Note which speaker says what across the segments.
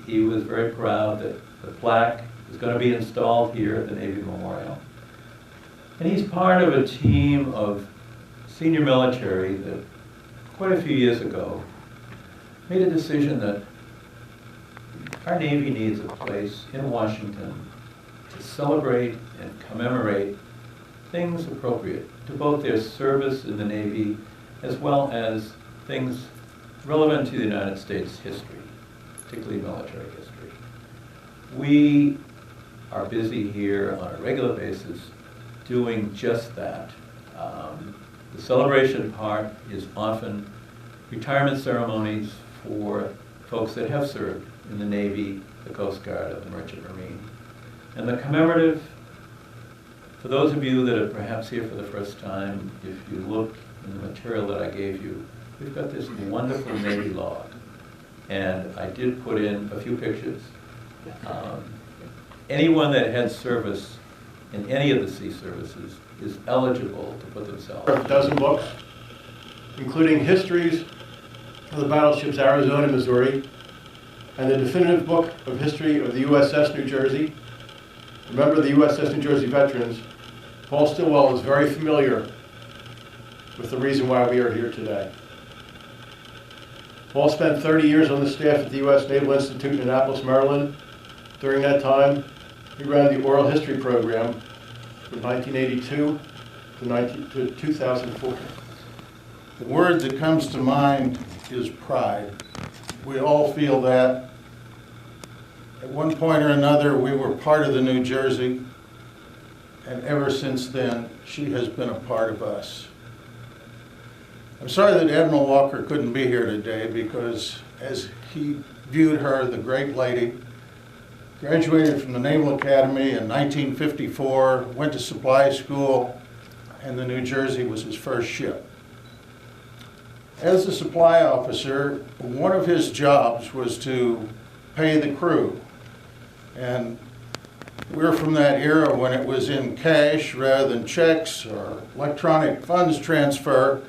Speaker 1: He was very proud that the plaque is going to be installed here at the Navy Memorial. And he's part of a team of senior military that quite a few years ago made a decision that our Navy needs a place in Washington to celebrate and commemorate things appropriate to both their service in the Navy as well as things relevant to the United States history, particularly military history. We are busy here on a regular basis doing just that. The celebration part is often retirement ceremonies for folks that have served in the Navy, the Coast Guard, or the Merchant Marine. And the commemorative, for those of you that are perhaps here for the first time, if you look in the material that I gave you, we've got this wonderful Navy log. And I did put in a few pictures. Anyone that had service in any of the sea services is eligible to put themselves.
Speaker 2: A dozen books, including histories of the battleships Arizona and Missouri, and the definitive book of history of the USS New Jersey. Remember the USS New Jersey veterans. Paul Stillwell is very familiar with the reason why we are here today. Paul spent 30 years on the staff at the U.S. Naval Institute in Annapolis, Maryland. During that time, he ran the oral history program from 1982 to 2004.
Speaker 3: The word that comes to mind is pride. We all feel that. At one point or another, we were part of the New Jersey, and ever since then, she has been a part of us. I'm sorry that Admiral Walker couldn't be here today because as he viewed her, the great lady, graduated from the Naval Academy in 1954, went to supply school, and the New Jersey was his first ship. As a supply officer, one of his jobs was to pay the crew. And we're from that era when it was in cash rather than checks or electronic funds transfer.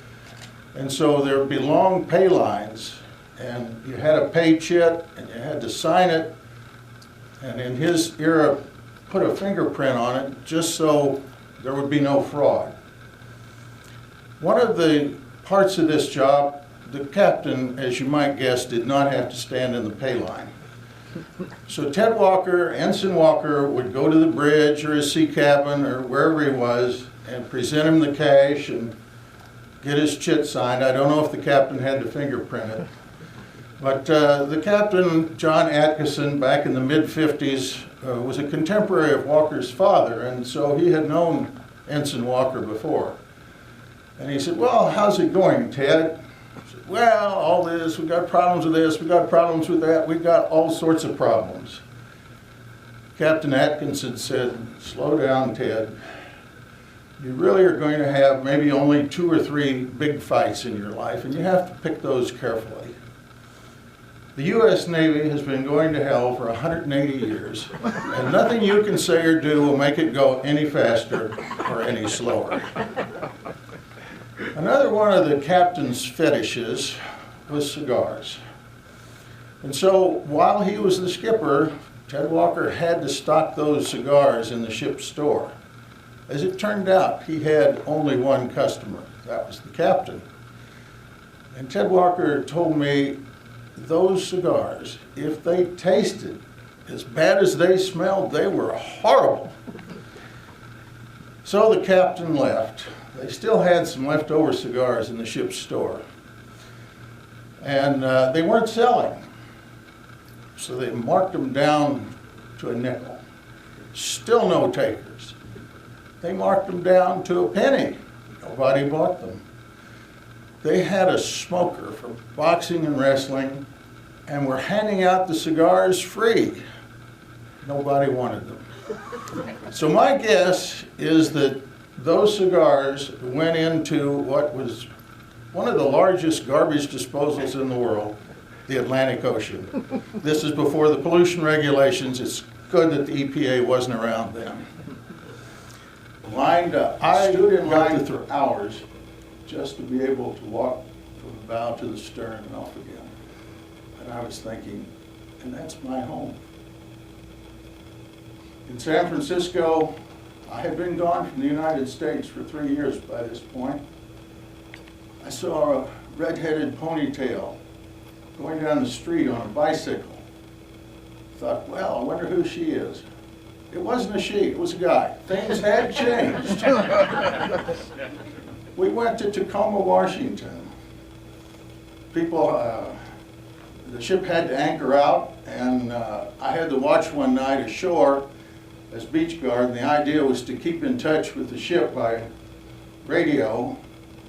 Speaker 3: And so there would be long pay lines, and you had a pay chit, and you had to sign it. And in his era, put a fingerprint on it just so there would be no fraud. One of the parts of this job, the captain, as you might guess, did not have to stand in the pay line. So Ted Walker, Ensign Walker, would go to the bridge or his sea cabin or wherever he was and present him the cash and get his chit signed. I don't know if the captain had to fingerprint it. But the captain, John Atkinson, back in the mid-50s, was a contemporary of Walker's father, and so he had known Ensign Walker before. And he said, "Well, how's it going, Ted?" I said, "Well, all this, we got problems with this, we got problems with that, we got all sorts of problems." Captain Atkinson said, "Slow down, Ted. You really are going to have maybe only 2 or 3 big fights in your life, and you have to pick those carefully. The U.S. Navy has been going to hell for 180 years, and nothing you can say or do will make it go any faster or any slower." Another one of the captain's fetishes was cigars. And so while he was the skipper, Ted Walker had to stock those cigars in the ship's store. As it turned out, he had only one customer. That was the captain. And Ted Walker told me those cigars, if they tasted as bad as they smelled, they were horrible. So the captain left. They still had some leftover cigars in the ship's store. And they weren't selling. So they marked them down to a nickel. Still no takers. They marked them down to a penny. Nobody bought them. They had a smoker for boxing and wrestling and were handing out the cigars free. Nobody wanted them. So my guess is that those cigars went into what was one of the largest garbage disposals in the world, the Atlantic Ocean. This is before the pollution regulations. It's good that the EPA wasn't around then. Lined up. I stood in line for hours just to be able to walk from the bow to the stern and off again. And I was thinking, and that's my home. In San Francisco, I had been gone from the United States for 3 years by this point. I saw a red-headed ponytail going down the street on a bicycle. Thought, well, I wonder who she is. It wasn't a she, it was a guy. Things had changed. We went to Tacoma, Washington. People, the ship had to anchor out, and I had to watch one night ashore as beach guard, and the idea was to keep in touch with the ship by radio,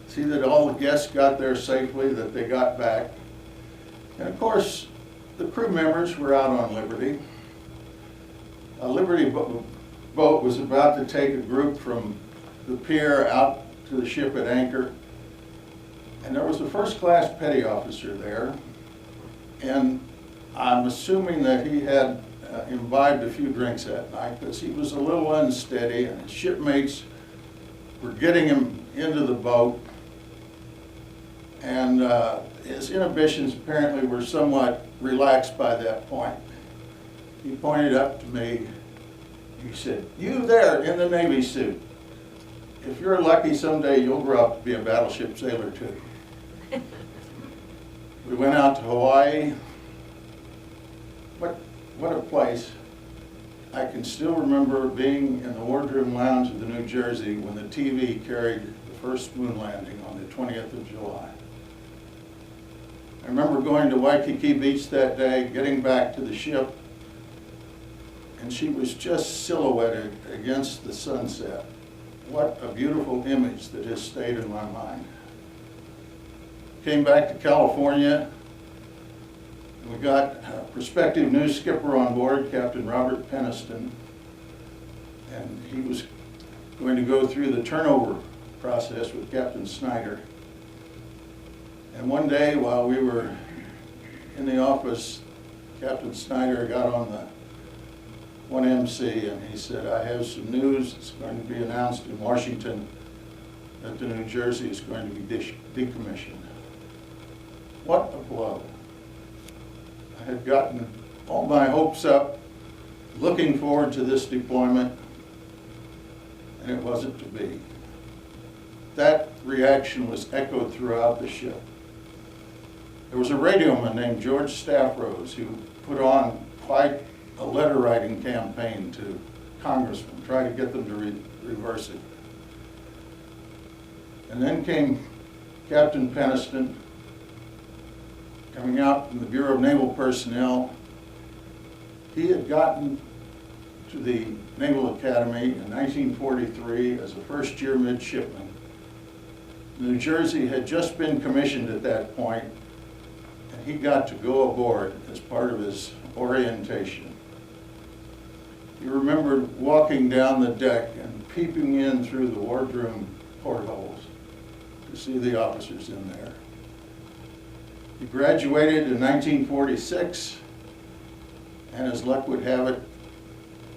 Speaker 3: see that all the guests got there safely, that they got back. And of course, the crew members were out on Liberty. A Liberty boat was about to take a group from the pier out to the ship at anchor. And there was a first-class petty officer there. And I'm assuming that he had imbibed a few drinks that night because he was a little unsteady, and his shipmates were getting him into the boat. And his inhibitions apparently were somewhat relaxed by that point. He pointed up to me. He said, "You there in the Navy suit, if you're lucky someday you'll grow up to be a battleship sailor too." We went out to Hawaii. What a place. I can still remember being in the wardroom lounge of the New Jersey when the TV carried the first moon landing on the 20th of July. I remember going to Waikiki Beach that day, getting back to the ship, and she was just silhouetted against the sunset. What a beautiful image that has stayed in my mind. Came back to California. We got a prospective new skipper on board, Captain Robert Peniston, and he was going to go through the turnover process with Captain Snyder. And one day while we were in the office, Captain Snyder got on the 1MC and he said, "I have some news. It's going to be announced in Washington that the New Jersey is going to be decommissioned." What a blow. I had gotten all my hopes up, looking forward to this deployment, and it wasn't to be. That reaction was echoed throughout the ship. There was a radioman named George Staffrose who put on quite a letter writing campaign to congressmen, try to get them to reverse it. And then came Captain Peniston, coming out from the Bureau of Naval Personnel. He had gotten to the Naval Academy in 1943 as a first-year midshipman. New Jersey had just been commissioned at that point, and he got to go aboard as part of his orientation. He remembered walking down the deck and peeping in through the wardroom portholes to see the officers in there. He graduated in 1946, and as luck would have it,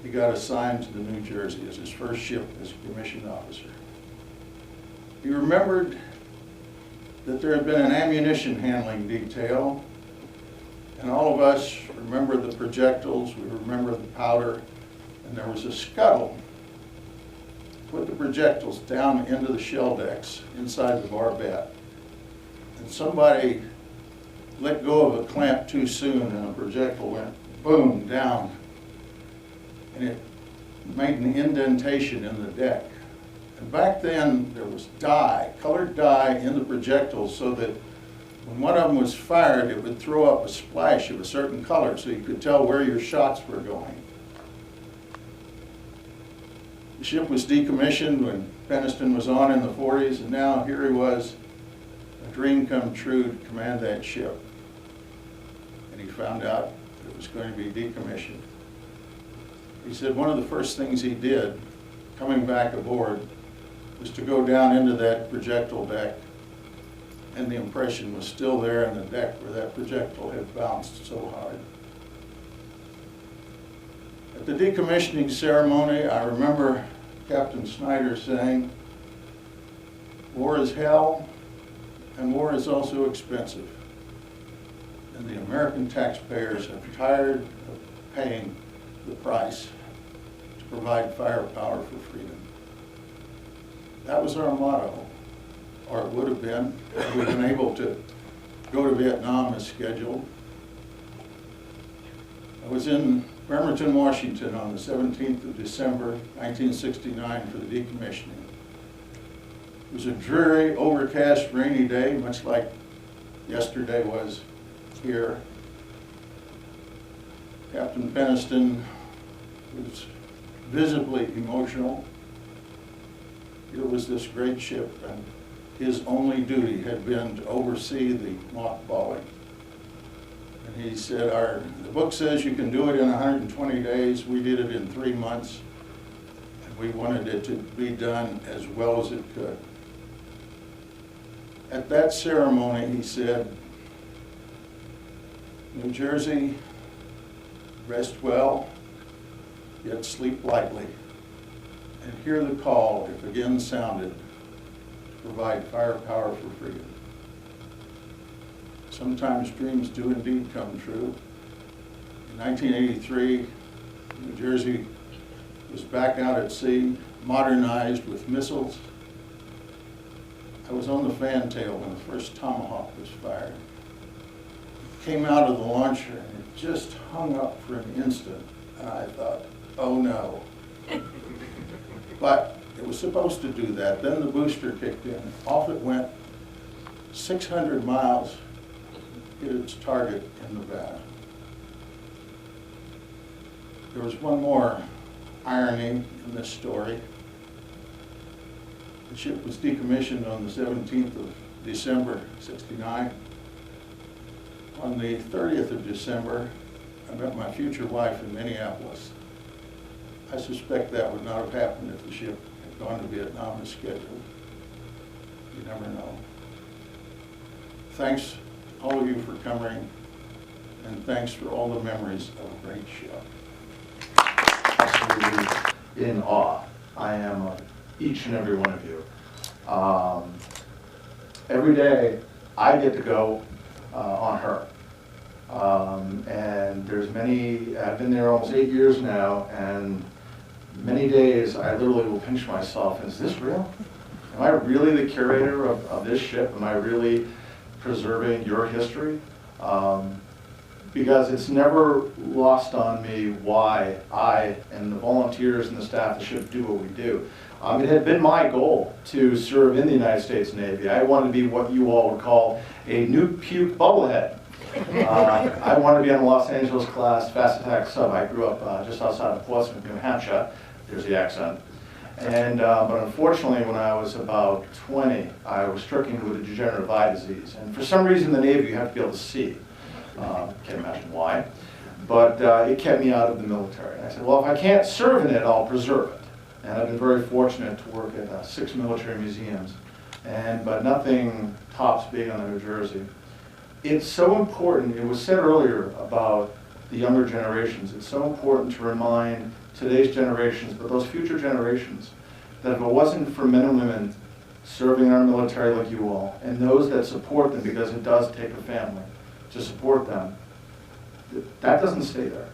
Speaker 3: he got assigned to the New Jersey as his first ship as a commissioned officer. He remembered that there had been an ammunition handling detail, and all of us remember the projectiles, we remember the powder, and there was a scuttle to put the projectiles down into the shell decks inside the barbette. And somebody let go of a clamp too soon, and a projectile went boom down, and it made an indentation in the deck. And back then there was dye, colored dye in the projectiles, so that when one of them was fired it would throw up a splash of a certain color so you could tell where your shots were going. The ship was decommissioned when Peniston was on in the 40s, and now here he was, a dream come true to command that ship. And he found out it was going to be decommissioned. He said one of the first things he did, coming back aboard, was to go down into that projectile deck, and the impression was still there in the deck where that projectile had bounced so hard. At the decommissioning ceremony, I remember Captain Snyder saying, "War is hell, and war is also expensive. and the American taxpayers are tired of paying the price to provide firepower for freedom. That was our motto, or it would have been, if we'd been able to go to Vietnam as scheduled. I was in Bremerton, Washington on the 17th of December, 1969 for the decommissioning. It was a dreary, overcast, rainy day, much like yesterday was here. Captain Peniston was visibly emotional. It was this great ship, and his only duty had been to oversee the mothballing. And he said, the book says you can do it in 120 days. We did it in 3 months. And we wanted it to be done as well as it could. At that ceremony, he said, New Jersey, rest well, yet sleep lightly, and hear the call, if again sounded, to provide firepower for freedom. Sometimes dreams do indeed come true. In 1983, New Jersey was back out at sea, modernized with missiles. I was on the fantail when the first Tomahawk was fired. It came out of the launcher and it just hung up for an instant, and I thought, oh no. But it was supposed to do that. Then the booster kicked in. Off it went 600 miles, hit its target in Nevada. There was one more irony in this story. The ship was decommissioned on the 17th of December, '69. On the 30th of December, I met my future wife in Minneapolis. I suspect that would not have happened if the ship had gone to Vietnam as scheduled. You never know. Thanks, all of you, for coming, and thanks for all the memories of a great show.
Speaker 4: Absolutely in awe. I am of each and every one of you. Every day I get to go on her. And there's many, I've been there almost 8 years now, and many days I literally will pinch myself, is this real? Am I really the curator of this ship? Am I really preserving your history? Because it's never lost on me why I and the volunteers and the staff of the ship do what we do. It had been my goal to serve in the United States Navy. I wanted to be what you all would call a nuke puke bubblehead. I wanted to be on the Los Angeles class fast attack sub. I grew up just outside of Portsmouth, New Hampshire. There's the accent. And but unfortunately, when I was about 20, I was stricken with a degenerative eye disease. And for some reason, in the Navy, you have to be able to see. Can't imagine why. But it kept me out of the military. And I said, well, if I can't serve in it, I'll preserve it. And I've been very fortunate to work at 6 military museums. But nothing tops being on the New Jersey. It's so important, it was said earlier about the younger generations, it's so important to remind today's generations, but those future generations, that if it wasn't for men and women serving in our military like you all, and those that support them, because it does take a family to support them, that doesn't stay there.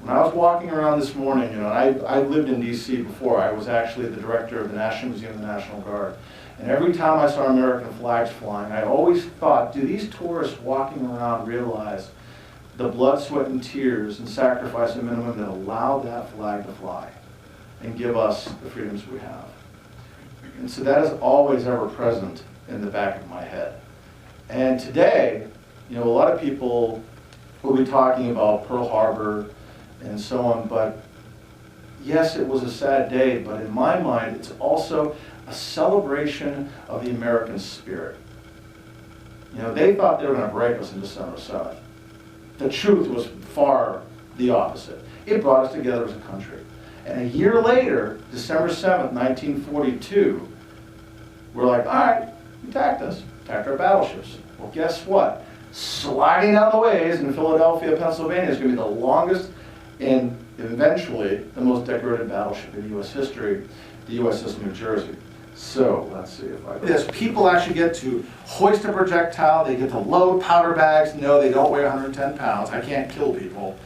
Speaker 4: When I was walking around this morning, you know, I lived in DC before. I was actually the director of the National Museum of the National Guard. And every time I saw American flags flying, I always thought, do these tourists walking around realize the blood, sweat, and tears and sacrifice of men and women that allowed that flag to fly and give us the freedoms we have? And so that is always ever present in the back of my head. And today, you know, a lot of people will be talking about Pearl Harbor and so on, but yes, it was a sad day, but in my mind, it's also a celebration of the American spirit. You know, they thought they were going to break us on December 7th. The truth was far the opposite. It brought us together as a country. And a year later, December 7th, 1942, we're like, all right, you attacked us, attacked our battleships. Well, guess what? Sliding down the ways in Philadelphia, Pennsylvania is going to be the longest and eventually the most decorated battleship in U.S. history, the USS New Jersey. So, let's see if I... Yes, people actually get to hoist a projectile, they get to load powder bags. No, they don't weigh 110 pounds. I can't kill people.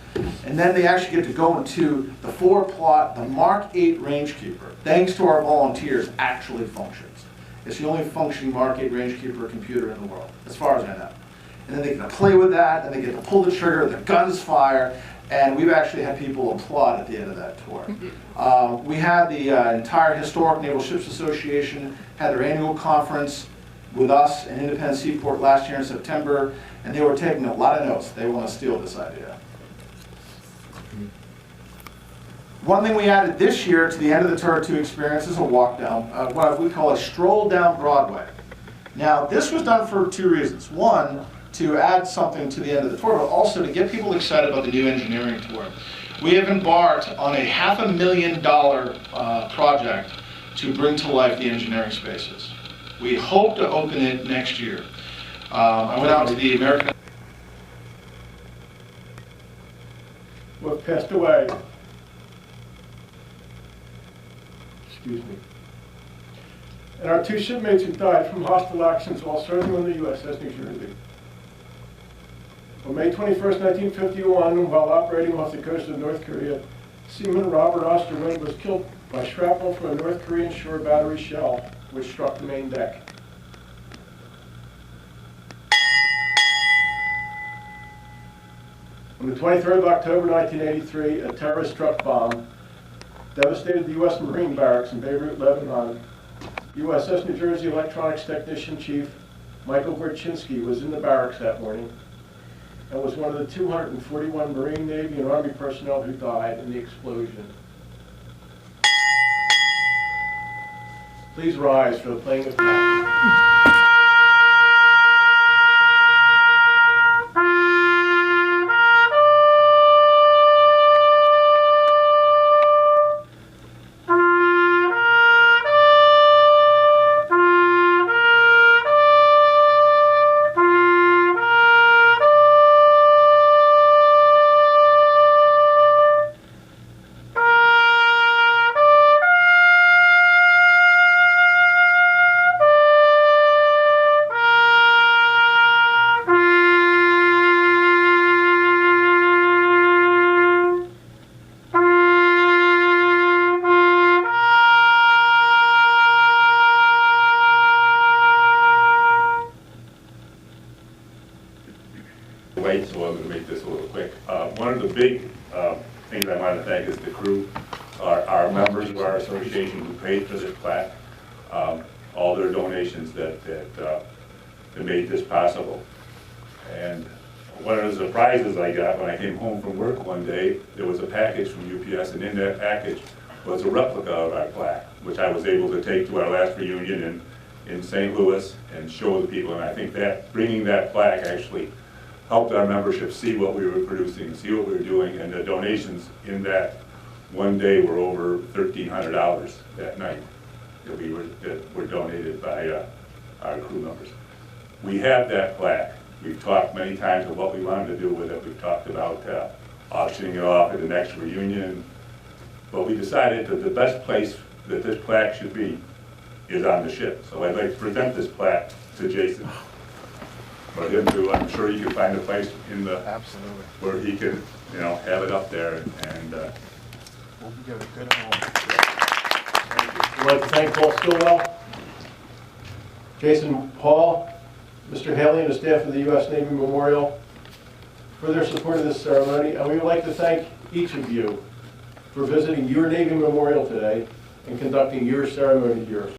Speaker 4: And then they actually get to go into the four-plot, the Mark 8 Rangekeeper, thanks to our volunteers, actually functions. It's the only functioning Mark 8 Rangekeeper computer in the world, as far as I know. And then they get to play with that, and they get to pull the trigger, the guns fire, and we've actually had people applaud at the end of that tour. We had the entire Historic Naval Ships Association had their annual conference with us in Independence Seaport last year in September, and they were taking a lot of notes. They want to steal this idea. One thing we added this year to the end of the Tour 2 experience is a walk down, what we call a stroll down Broadway. Now, this was done for two reasons. One, to add something to the end of the tour, but also to get people excited about the new engineering tour. We have embarked on a $500,000 project to bring to life the engineering spaces. We hope to open it next year. I went out to the American...
Speaker 2: Who have passed away. Excuse me. And our two shipmates who died from hostile actions while serving on the USS New Jersey. On May 21st, 1951, while operating off the coast of North Korea, Seaman Robert Osterman was killed by shrapnel from a North Korean shore battery shell, which struck the main deck. On the 23rd of October, 1983, a terrorist-struck bomb devastated the U.S. Marine Barracks in Beirut, Lebanon. USS New Jersey Electronics Technician Chief Michael Gorchinsky was in the barracks that morning and was one of the 241 Marine, Navy, and Army personnel who died in the explosion. Please rise for the playing of flags.
Speaker 5: Late, so I'm going to make this a little quick. One of the big things I want to thank is the crew, our members of our association who paid for this plaque, all their donations that made this possible. And one of the surprises I got when I came home from work one day, there was a package from UPS, and in that package was a replica of our plaque, which I was able to take to our last reunion in St. Louis and show the people. And I think that bringing that plaque actually helped our membership see what we were producing, see what we were doing, and the donations in that one day were over $1,300 that night that were donated by our crew members. We have that plaque. We've talked many times of what we wanted to do with it. We've talked about auctioning it off at the next reunion, but we decided that the best place that this plaque should be is on the ship. So I'd like to present this plaque to Jason. For him to, I'm sure he can find a place in the,
Speaker 4: Absolutely.
Speaker 5: where he can, you know, have it up there and
Speaker 4: We'll give it a good home.
Speaker 2: I'd like to thank Paul Stillwell, Jason Hall, Mr. Haley, and the staff of the U.S. Navy Memorial for their support of this ceremony. And we would like to thank each of you for visiting your Navy Memorial today and conducting your ceremony here.